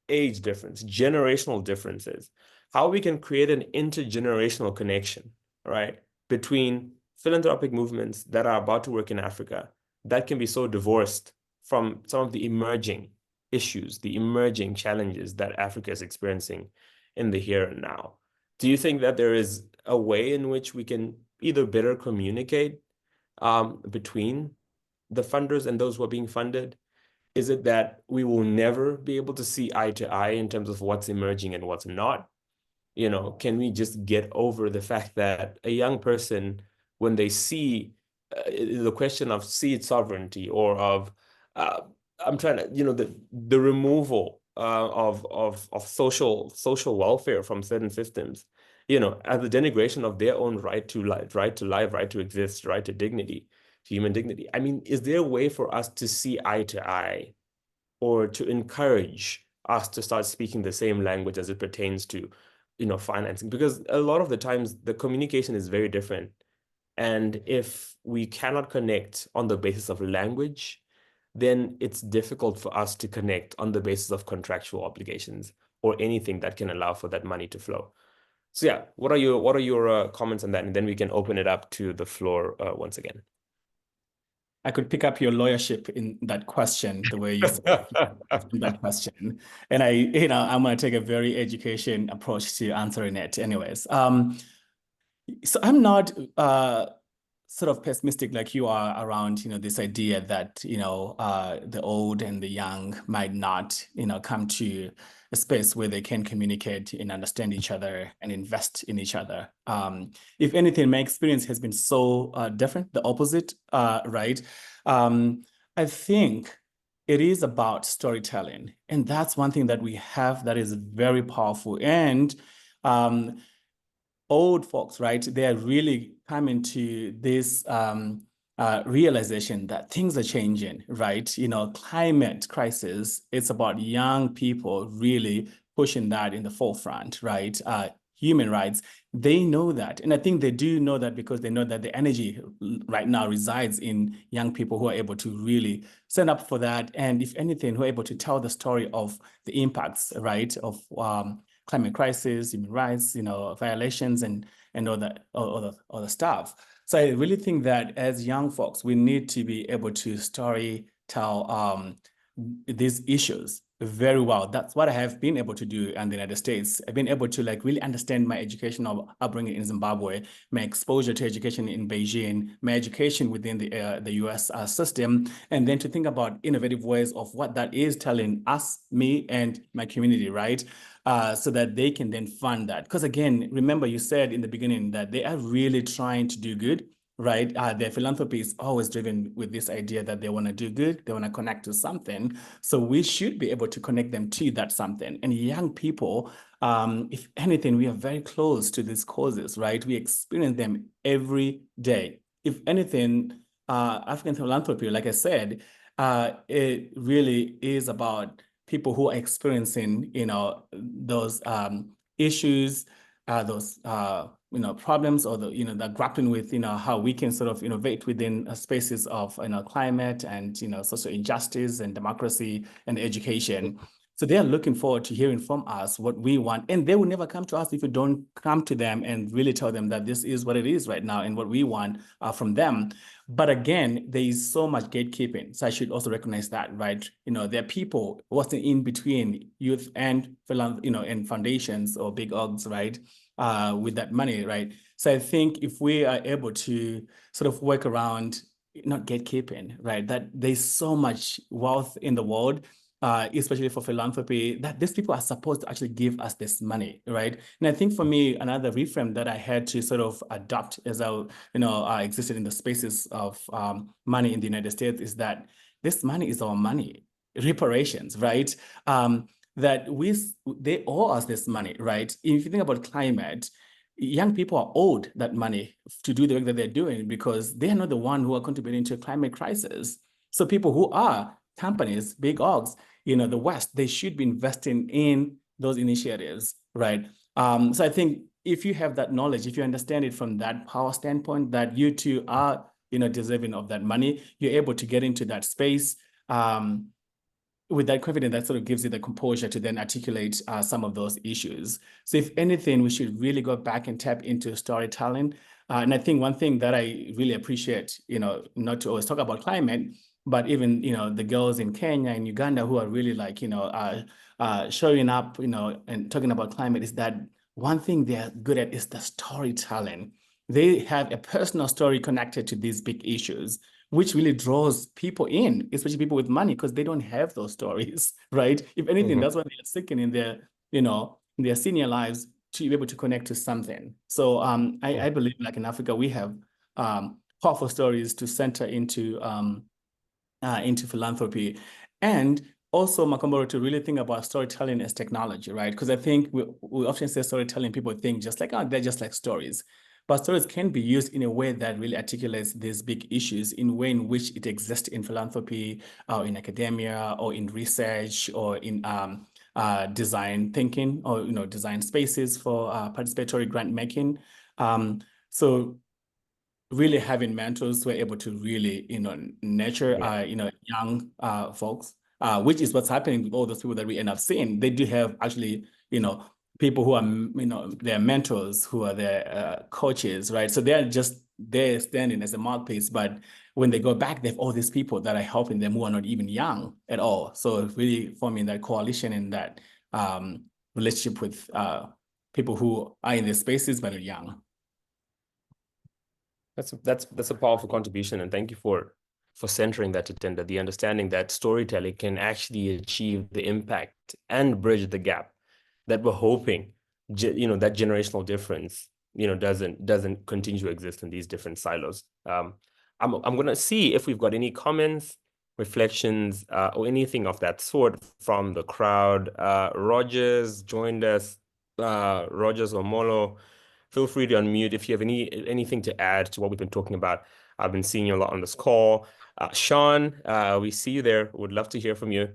age difference, generational differences, how we can create an intergenerational connection, right, between philanthropic movements that are about to work in Africa that can be so divorced from some of the emerging issues, the emerging challenges that Africa is experiencing in the here and now. Do you think that there is a way in which we can either better communicate between the funders and those who are being funded? Is it that we will never be able to see eye to eye in terms of what's emerging and what's not? Can we just get over the fact that a young person, when they see the question of seed sovereignty or of I'm trying to, the removal of social welfare from certain systems, as the denigration of their own right to life, right to exist, right to dignity, to human dignity. I mean, is there a way for us to see eye to eye, or to encourage us to start speaking the same language as it pertains to, financing? Because a lot of the times the communication is very different. And if we cannot connect on the basis of language, then it's difficult for us to connect on the basis of contractual obligations or anything that can allow for that money to flow. So yeah, what are your comments on that? And then we can open it up to the floor once again. I could pick up your lawyership in that question, the way you said that question. And I'm going to take a very education approach to answering it anyways. So I'm not sort of pessimistic like you are around, this idea that, the old and the young might not, come to a space where they can communicate and understand each other and invest in each other. If anything, my experience has been so different, the opposite, right? I think it is about storytelling. And that's one thing that we have that is very powerful. And old folks, right, they are really coming to this realization that things are changing, right? Climate crisis, it's about young people really pushing that in the forefront, right? Human rights, they know that. And I think they do know that because they know that the energy right now resides in young people who are able to really stand up for that. And if anything, who are able to tell the story of the impacts, right, of climate crisis, human rights, violations, and all the stuff. So I really think that as young folks, we need to be able to story tell these issues very well. That's what I have been able to do in the United States. I've been able to really understand my educational upbringing in Zimbabwe, my exposure to education in Beijing, my education within the US system, and then to think about innovative ways of what that is telling us, me, and my community, right? So that they can then fund that. Because again, remember you said in the beginning that they are really trying to do good, right? Their philanthropy is always driven with this idea that they want to do good, they want to connect to something. So we should be able to connect them to that something. And young people, if anything, we are very close to these causes, right? We experience them every day. If anything, African philanthropy, like I said, it really is about people who are experiencing, those issues, those problems, or the grappling with how we can sort of innovate within spaces of climate and social injustice and democracy and education. So they are looking forward to hearing from us what we want, and they will never come to us if we don't come to them and really tell them that this is what it is right now and what we want from them. But again, there is so much gatekeeping. So I should also recognize that, right? There are people working in between youth and and foundations or big orgs, right? With that money, right? So I think if we are able to sort of work around not gatekeeping, right? That there's so much wealth in the world, especially for philanthropy, that these people are supposed to actually give us this money, right? And I think for me, another reframe that I had to sort of adopt as I existed in the spaces of money in the United States is that this money is our money, reparations, right? That they owe us this money, right? If you think about climate, young people are owed that money to do the work that they're doing because they are not the one who are contributing to a climate crisis. So people who are companies, big orgs, the West, they should be investing in those initiatives, right? So I think if you have that knowledge, if you understand it from that power standpoint, that you too are, deserving of that money, you're able to get into that space with that confidence that sort of gives you the composure to then articulate some of those issues. So if anything, we should really go back and tap into storytelling. And I think one thing that I really appreciate, not to always talk about climate, but even, the girls in Kenya and Uganda who are really showing up, and talking about climate is that one thing they're good at is the storytelling. They have a personal story connected to these big issues, which really draws people in, especially people with money, because they don't have those stories, right? If anything, that's why they're seeking in their, in their senior lives to be able to connect to something. So I believe like in Africa, we have powerful stories to center into philanthropy. And also, Makomborero, to really think about storytelling as technology, right? Because I think we often say storytelling, people think just like, oh, they're just like stories. But stories can be used in a way that really articulates these big issues in a way in which it exists in philanthropy or in academia or in research or in design thinking or, design spaces for participatory grant making. So really having mentors who are able to really, nurture, young folks, which is what's happening with all those people that we end up seeing. They do have actually, people who are, their mentors, who are their coaches, right? So they're standing as a mouthpiece, but when they go back, they have all these people that are helping them who are not even young at all. So really forming that coalition and that relationship with people who are in the spaces but are young. That's a powerful contribution, and thank you for centering that, Tatenda, the understanding that storytelling can actually achieve the impact and bridge the gap that we're hoping, that generational difference, doesn't continue to exist in these different silos. I'm gonna see if we've got any comments, reflections, or anything of that sort from the crowd. Rogers joined us. Rogers Omolo, feel free to unmute if you have anything to add to what we've been talking about. I've been seeing you a lot on this call. Sean, we see you there. Would love to hear from you.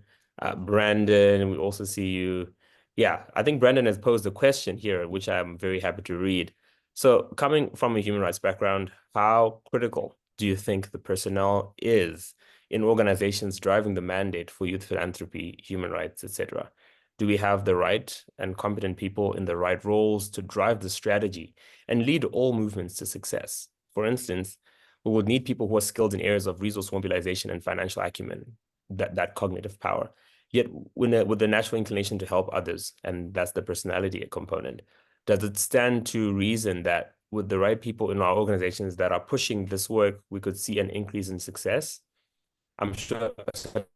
Brandon, we also see you. Yeah, I think Brandon has posed a question here, which I'm very happy to read. So, coming from a human rights background, how critical do you think the personnel is in organizations driving the mandate for youth philanthropy, human rights, etc.? Do we have the right and competent people in the right roles to drive the strategy and lead all movements to success? For instance, we would need people who are skilled in areas of resource mobilization and financial acumen, that cognitive power, yet with the natural inclination to help others, and that's the personality component. Does it stand to reason that with the right people in our organizations that are pushing this work, we could see an increase in success? I'm sure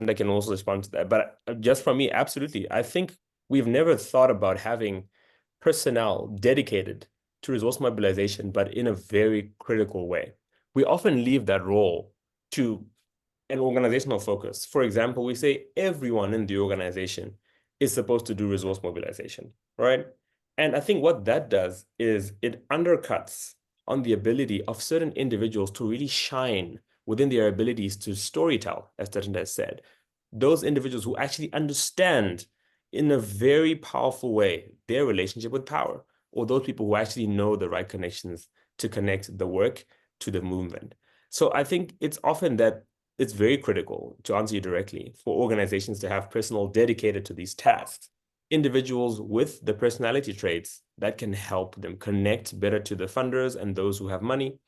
I can also respond to that. But just from me, absolutely. I think we've never thought about having personnel dedicated to resource mobilization, but in a very critical way. We often leave that role to an organizational focus. For example, we say everyone in the organization is supposed to do resource mobilization, right? And I think what that does is it undercuts on the ability of certain individuals to really shine within their abilities to storytell, as Tatenda has said. Those individuals who actually understand in a very powerful way their relationship with power, or those people who actually know the right connections to connect the work to the movement. So I think it's often that it's very critical, to answer you directly, for organizations to have personnel dedicated to these tasks, individuals with the personality traits that can help them connect better to the funders and those who have money,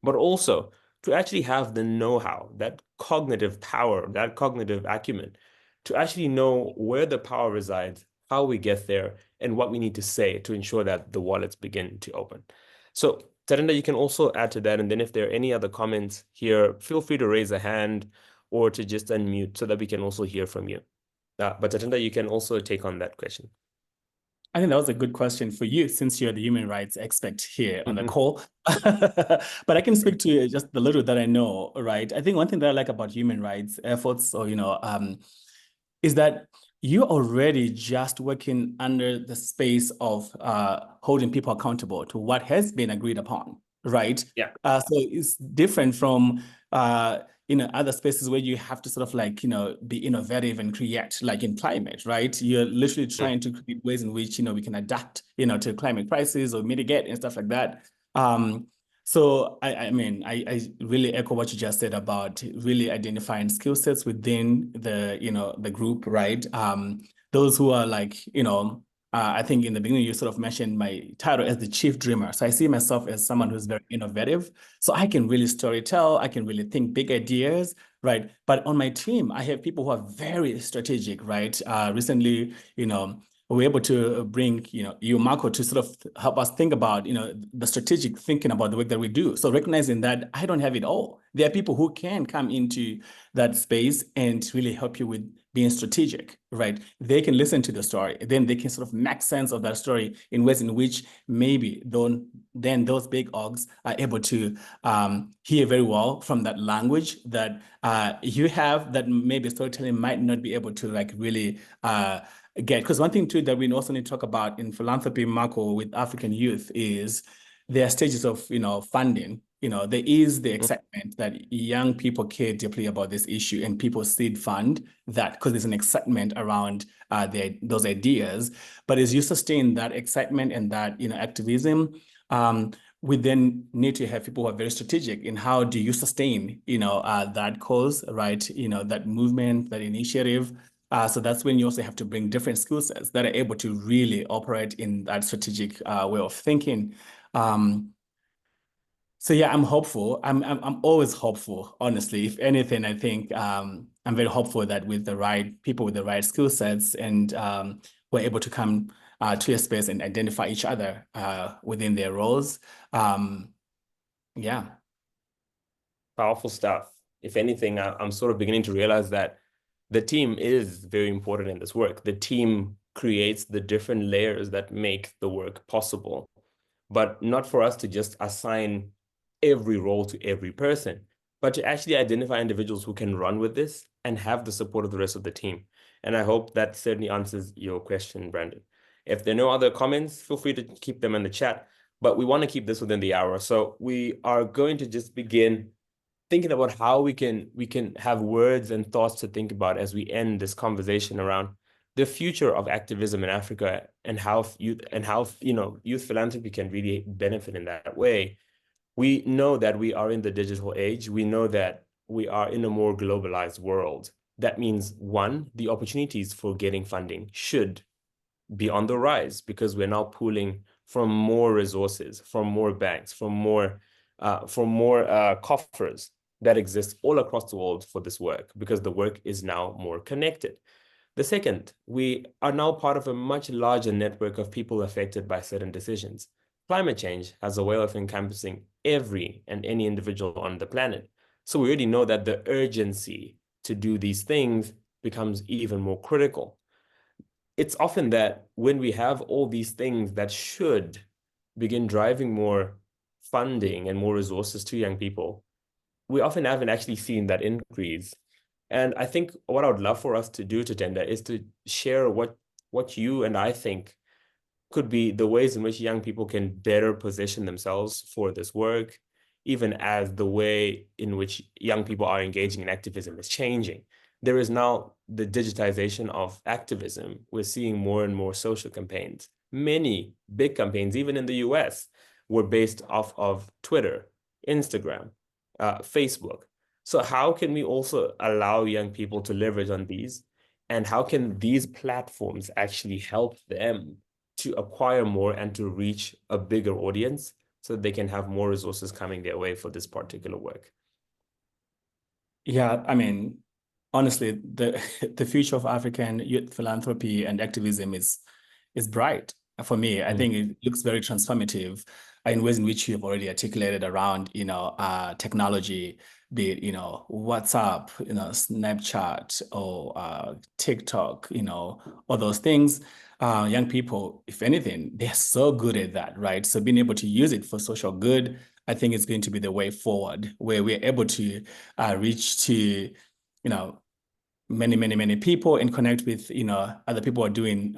but also to actually have the know-how, that cognitive power, that cognitive acumen, to actually know where the power resides, how we get there, and what we need to say to ensure that the wallets begin to open. So, Tatenda, you can also add to that. And then if there are any other comments here, feel free to raise a hand or to just unmute so that we can also hear from you. But Tatenda, you can also take on that question. I think that was a good question for you, since you're the human rights expert here on the call. But I can speak to just the little that I know, right? I think one thing that I like about human rights efforts, or is that you're already just working under the space of holding people accountable to what has been agreed upon, right? Yeah. So it's different from other spaces where you have to sort of be innovative and create, like in climate, right? You're literally trying to create ways in which we can adapt to climate crisis or mitigate and stuff like that. So I mean, I really echo what you just said about really identifying skill sets within the group, right? Those who are I think in the beginning you sort of mentioned my title as the chief dreamer. So I see myself as someone who's very innovative. So I can really storytell, I can really think big ideas, right? But on my team, I have people who are very strategic, right? Recently, we're able to bring, you, Marco, to sort of help us think about, the strategic thinking about the work that we do. So recognizing that I don't have it all. There are people who can come into that space and really help you with being strategic, right? They can listen to the story. Then they can sort of make sense of that story in ways in which maybe then those big orgs are able to hear very well from that language that you have, that maybe storytelling might not be able to really get. Because one thing too that we also need to talk about in philanthropy, Marco, with African youth is there are stages of funding. There is the excitement that young people care deeply about this issue, and people seed fund that because there's an excitement around those ideas. But as you sustain that excitement and that activism, we then need to have people who are very strategic in how do you sustain that cause, right? That movement, that initiative. So that's when you also have to bring different skill sets that are able to really operate in that strategic way of thinking. So yeah, I'm hopeful. I'm always hopeful, honestly. If anything, I think I'm very hopeful that with the right people with the right skill sets, and we're able to come to a space and identify each other within their roles. Yeah. Powerful stuff. If anything, I'm sort of beginning to realize that the team is very important in this work. The team creates the different layers that make the work possible, but not for us to just assign every role to every person, but to actually identify individuals who can run with this and have the support of the rest of the team. And I hope that certainly answers your question, Brandon. If there are no other comments, feel free to keep them in the chat, but we want to keep this within the hour. So we are going to just begin thinking about how we can have words and thoughts to think about as we end this conversation around the future of activism in Africa and how youth philanthropy can really benefit in that way. We know that we are in the digital age. We know that we are in a more globalized world. That means, one, the opportunities for getting funding should be on the rise because we're now pooling from more resources, from more banks, from more coffers that exist all across the world for this work, because the work is now more connected. The second, we are now part of a much larger network of people affected by certain decisions. Climate change has a way of encompassing every and any individual on the planet. So we already know that the urgency to do these things becomes even more critical. It's often that when we have all these things that should begin driving more funding and more resources to young people, we often haven't actually seen that increase. And I think what I would love for us to do, Tatenda, is to share what you and I think could be the ways in which young people can better position themselves for this work, even as the way in which young people are engaging in activism is changing. There is now the digitization of activism. We're seeing more and more social campaigns. Many big campaigns, even in the US, were based off of Twitter, Instagram, Facebook. So how can we also allow young people to leverage on these? And how can these platforms actually help them to acquire more and to reach a bigger audience so that they can have more resources coming their way for this particular work? Yeah, I mean, honestly, the the future of African youth philanthropy and activism is bright for me. I think it looks very transformative in ways in which you have already articulated around, technology, be it, WhatsApp, Snapchat or TikTok, all those things. Young people, if anything, they're so good at that, right? So being able to use it for social good, I think it's going to be the way forward, where we're able to reach to, many people and connect with, other people who are doing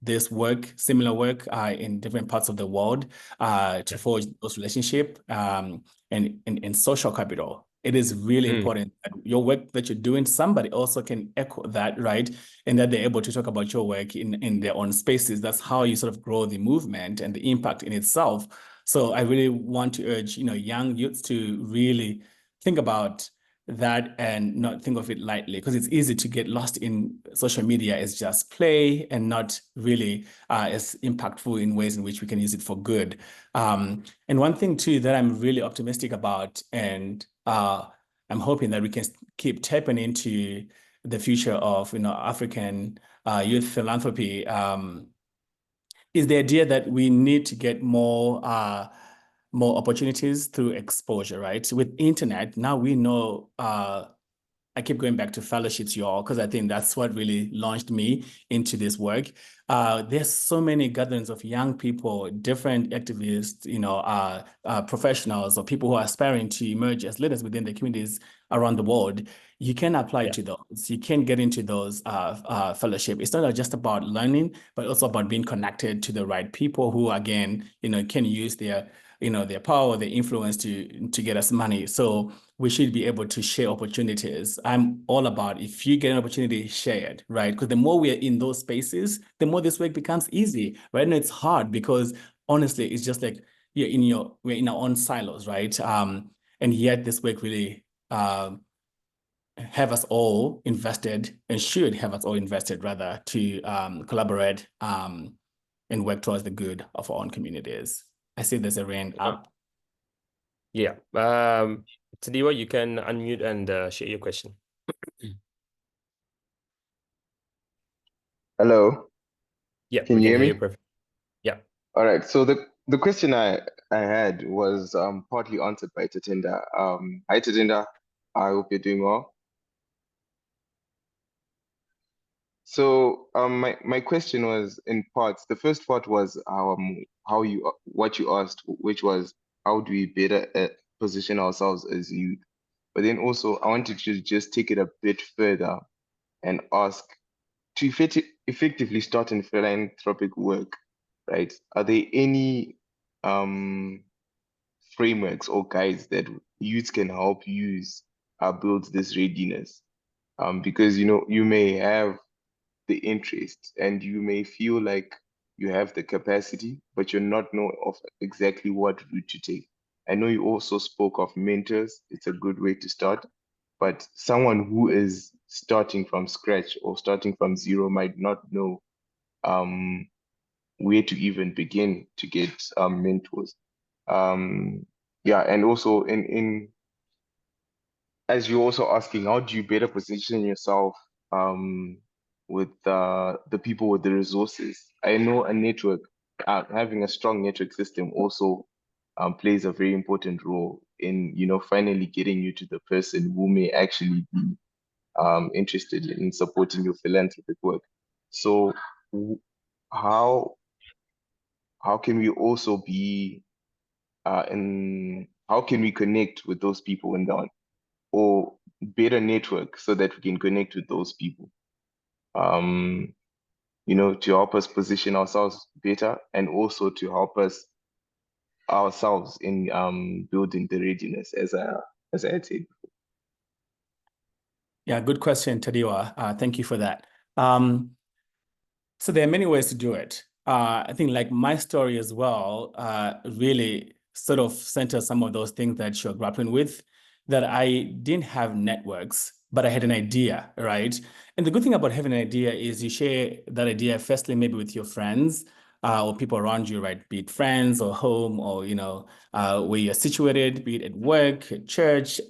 this work, similar work in different parts of the world to forge those relationships and social capital. It is really important that your work that you're doing, somebody also can echo that, right? And that they're able to talk about your work in their own spaces. That's how you sort of grow the movement and the impact in itself. So I really want to urge, young youths to really think about that and not think of it lightly, because it's easy to get lost in social media as just play and not really as impactful in ways in which we can use it for good. And one thing too that I'm really optimistic about, and I'm hoping that we can keep tapping into the future of African youth philanthropy, is the idea that we need to get more opportunities through exposure, right? With internet, now we know, I keep going back to fellowships, y'all, because I think that's what really launched me into this work. There's so many gatherings of young people, different activists, professionals or people who are aspiring to emerge as leaders within the communities around the world. You can apply to those. You can get into those fellowship. It's not just about learning, but also about being connected to the right people who, again, can use their power, their influence to get us money. So we should be able to share opportunities. I'm all about, if you get an opportunity, share it, right? Because the more we are in those spaces, the more this work becomes easy. Right now it's hard because honestly, it's just like we're in our own silos, right? And yet this work really have us all invested, and should have us all invested rather, to collaborate and work towards the good of our own communities. I see there's a rain up. Yeah. Tadiwa, you can unmute and share your question. Hello. Yeah, Can we you can hear hear me? you perfect. Yeah. All right. So the The question I had was partly answered by Tatenda. Hi Tatenda, I hope you're doing well. So my question was in parts. The first part was what you asked, which was how do we better position ourselves as youth? But then also I wanted to just take it a bit further and ask to effectively start in philanthropic work, right? Are there any frameworks or guides that youth can help use build this readiness? Because you may have the interest and you may feel like you have the capacity, but you're not know of exactly what route to take. I know you also spoke of mentors. It's a good way to start, but someone who is starting from scratch or starting from zero might not know where to even begin to get mentors. Yeah, and also in as you're also asking, how do you better position yourself with the people with the resources? I know a network, having a strong network system also plays a very important role in, finally getting you to the person who may actually be interested in supporting your philanthropic work. So w- how can we also be how can we connect with those people in the or better network so that we can connect with those people, to help us position ourselves better and also to help us ourselves in building the readiness as I had said. Yeah, good question, Tadiwa. Thank you for that. So there are many ways to do it. I think like my story as well, really sort of centers some of those things that you're grappling with, that I didn't have networks, but I had an idea, right? And the good thing about having an idea is you share that idea firstly, maybe with your friends or people around you, right? Be it friends or home or, where you're situated, be it at work, at church,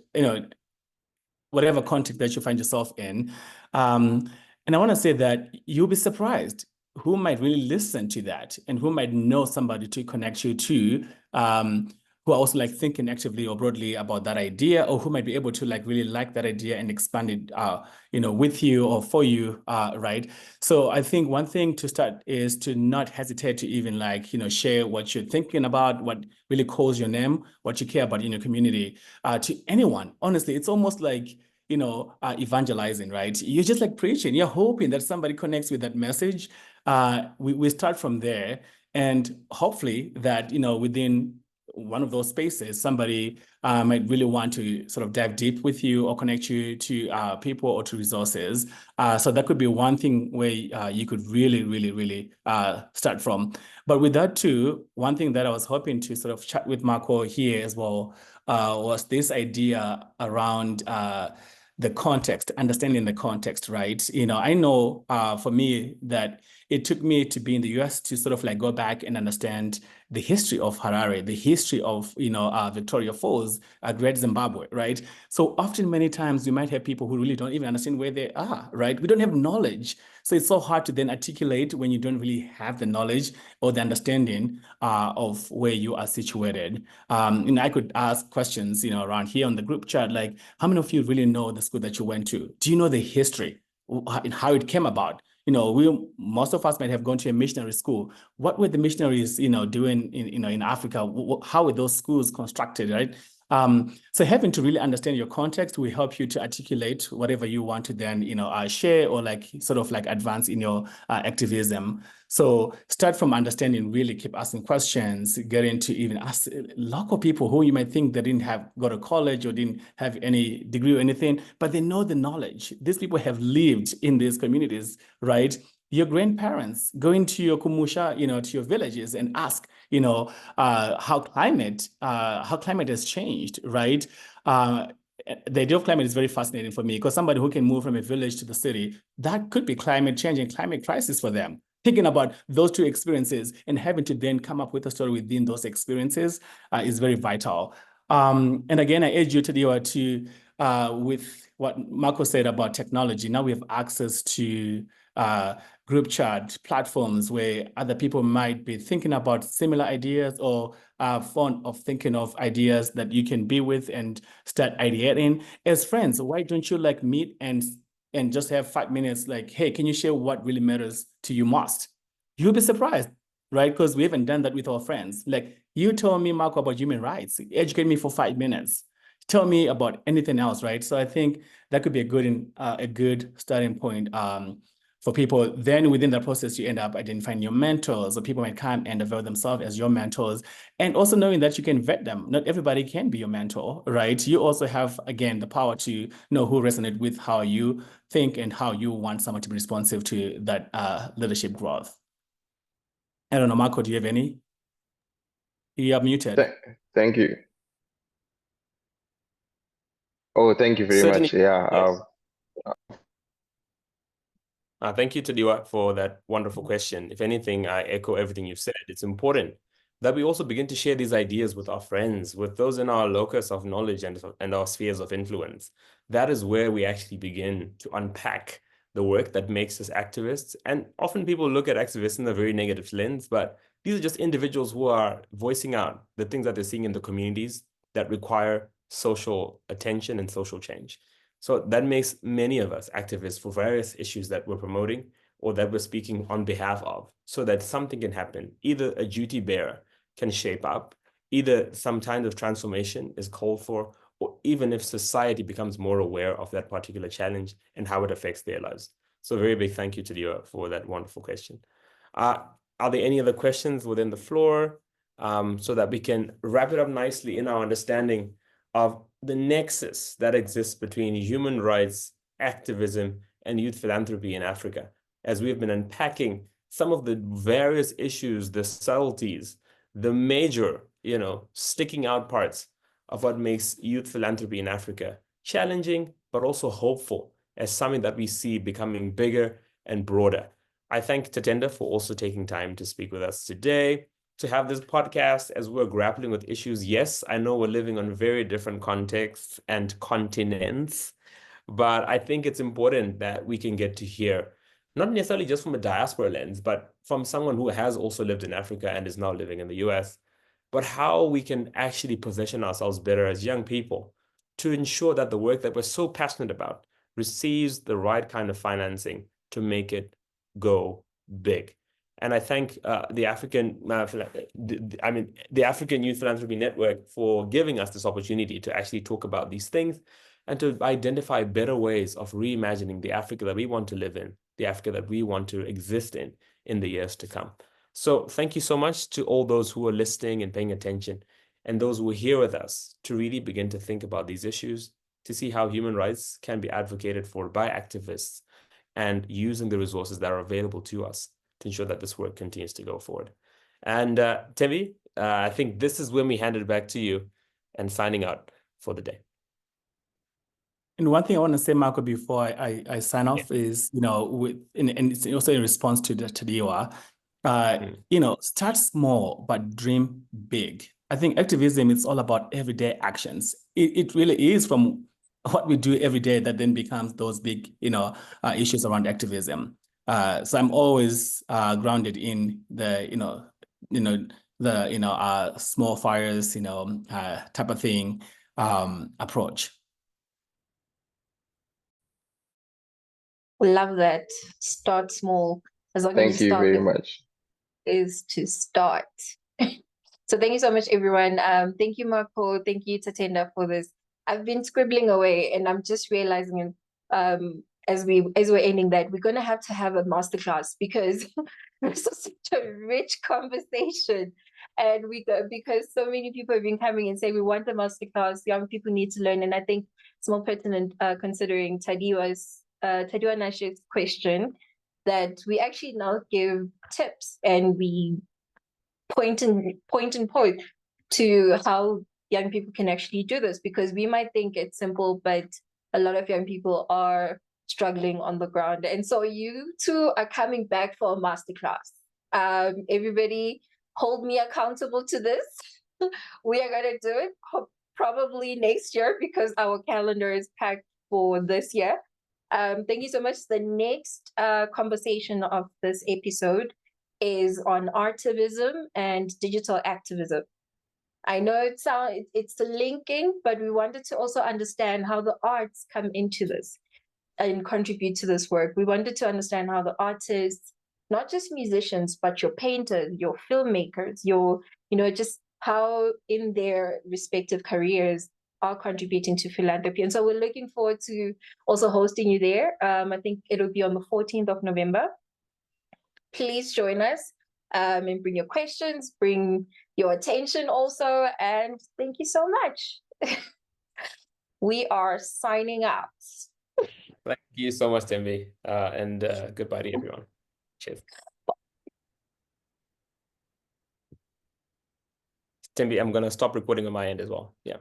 whatever context that you find yourself in. And I want to say that you'll be surprised who might really listen to that and who might know somebody to connect you to, who are also like thinking actively or broadly about that idea, or who might be able to like really like that idea and expand it, with you or for you, right? So I think one thing to start is to not hesitate to even like, share what you're thinking about, what really calls your name, what you care about in your community, to anyone. Honestly, it's almost like, evangelizing, right? You're just like preaching. You're hoping that somebody connects with that message. We start from there, and hopefully that, within one of those spaces, somebody might really want to sort of dive deep with you or connect you to people or to resources. So that could be one thing where you could really, really, really start from. But with that too, one thing that I was hoping to sort of chat with Marco here as well was this idea around the context, understanding the context, right? I know for me that it took me to be in the US to sort of like go back and understand the history of Harare, the history of, Victoria Falls, Great Zimbabwe, right? So often, many times, you might have people who really don't even understand where they are, right? We don't have knowledge. So it's so hard to then articulate when you don't really have the knowledge or the understanding of where you are situated. I could ask questions, around here on the group chat, like, how many of you really know the school that you went to? Do you know the history and how it came about? Most of us might have gone to a missionary school. What were the missionaries, doing in Africa? How were those schools constructed, right? So having to really understand your context will help you to articulate whatever you want to then, share or like sort of like advance in your activism. So start from understanding, really keep asking questions, get into even ask local people who you might think they didn't have go to college or didn't have any degree or anything, but they know the knowledge. These people have lived in these communities, right? Your grandparents going to your kumusha, to your villages and ask, how climate has changed, right? The idea of climate is very fascinating for me because somebody who can move from a village to the city, that could be climate change and climate crisis for them. Thinking about those two experiences and having to then come up with a story within those experiences is very vital. And again, I urge you, Tadiwa, to with what Marco said about technology, now we have access to group chat platforms where other people might be thinking about similar ideas or are fond of thinking of ideas that you can be with and start ideating. As friends, why don't you like meet and just have 5 minutes like, hey, can you share what really matters to you most? You'll be surprised, right? Because we haven't done that with our friends. Like, you told me, Marco, about human rights. Educate me for 5 minutes. Tell me about anything else, right? So I think that could be a good starting point for people. Then within that process, you end up identifying your mentors, or people might come and avail themselves as your mentors, and also knowing that you can vet them. Not everybody can be your mentor, right? You also have, again, the power to know who resonates with how you think and how you want someone to be responsive to that leadership growth. I don't know, Marco, do you have any? You are muted. Thank you. Oh, thank you very Certainly, much. Yeah. yes. Thank you, Tadiwa, for that wonderful question. If anything, I echo everything you've said. It's important that we also begin to share these ideas with our friends, with those in our locus of knowledge and our spheres of influence. That is where we actually begin to unpack the work that makes us activists. And often people look at activists in a very negative lens, but these are just individuals who are voicing out the things that they're seeing in the communities that require social attention and social change. So that makes many of us activists for various issues that we're promoting or that we're speaking on behalf of, so that something can happen. Either a duty bearer can shape up, either some kind of transformation is called for, or even if society becomes more aware of that particular challenge and how it affects their lives. So a very big thank you to you for that wonderful question. Are there any other questions within the floor, so that we can wrap it up nicely in our understanding of the nexus that exists between human rights, activism, and youth philanthropy in Africa, as we've been unpacking some of the various issues, the subtleties, the major, sticking out parts of what makes youth philanthropy in Africa challenging, but also hopeful as something that we see becoming bigger and broader. I thank Tatenda for also taking time to speak with us today, to have this podcast as we're grappling with issues. Yes, I know we're living on very different contexts and continents, but I think it's important that we can get to hear, not necessarily just from a diaspora lens, but from someone who has also lived in Africa and is now living in the US, but how we can actually position ourselves better as young people to ensure that the work that we're so passionate about receives the right kind of financing to make it go big. And I thank the African Youth Philanthropy Network for giving us this opportunity to actually talk about these things and to identify better ways of reimagining the Africa that we want to live in, the Africa that we want to exist in the years to come. So thank you so much to all those who are listening and paying attention, and those who are here with us to really begin to think about these issues, to see how human rights can be advocated for by activists, and using the resources that are available to us to ensure that this work continues to go forward. And Temi, I think this is when we hand it back to you and signing out for the day. And one thing I want to say, Marco, before I sign off is, and it's also in response to the Tadiwa, start small, but dream big. I think activism is all about everyday actions. It really is from what we do every day that then becomes those big, issues around activism. So I'm always grounded in the, small fires, type of thing approach. Love that. Start small. As long as Thank you very much. Is to start. So thank you so much, everyone. Thank you, Marco. Thank you, Tatenda, for this. I've been scribbling away, and I'm just realizing, as we're ending, that we're gonna have to have a masterclass, because this is such a rich conversation, and because so many people have been coming and saying we want a masterclass. Young people need to learn, and I think it's more pertinent considering Tadiwa Nash's question, that we actually now give tips and we point to how young people can actually do this, because we might think it's simple, but a lot of young people are struggling on the ground. And so you two are coming back for a masterclass. Everybody hold me accountable to this. We are going to do it probably next year, because our calendar is packed for this year. Thank you so much. The next conversation of this episode is on artivism and digital activism. I know it's linking, but we wanted to also understand how the arts come into this and contribute to this work. We wanted to understand how the artists, not just musicians, but your painters, your filmmakers, your, just how in their respective careers are contributing to philanthropy. And so we're looking forward to also hosting you there. I think it'll be on the 14th of November. Please join us and bring your questions, bring your attention also. And thank you so much. We are signing out. Thank you so much, Thembi. And goodbye to everyone. Cheers. Thembi, I'm going to stop recording on my end as well. Yeah.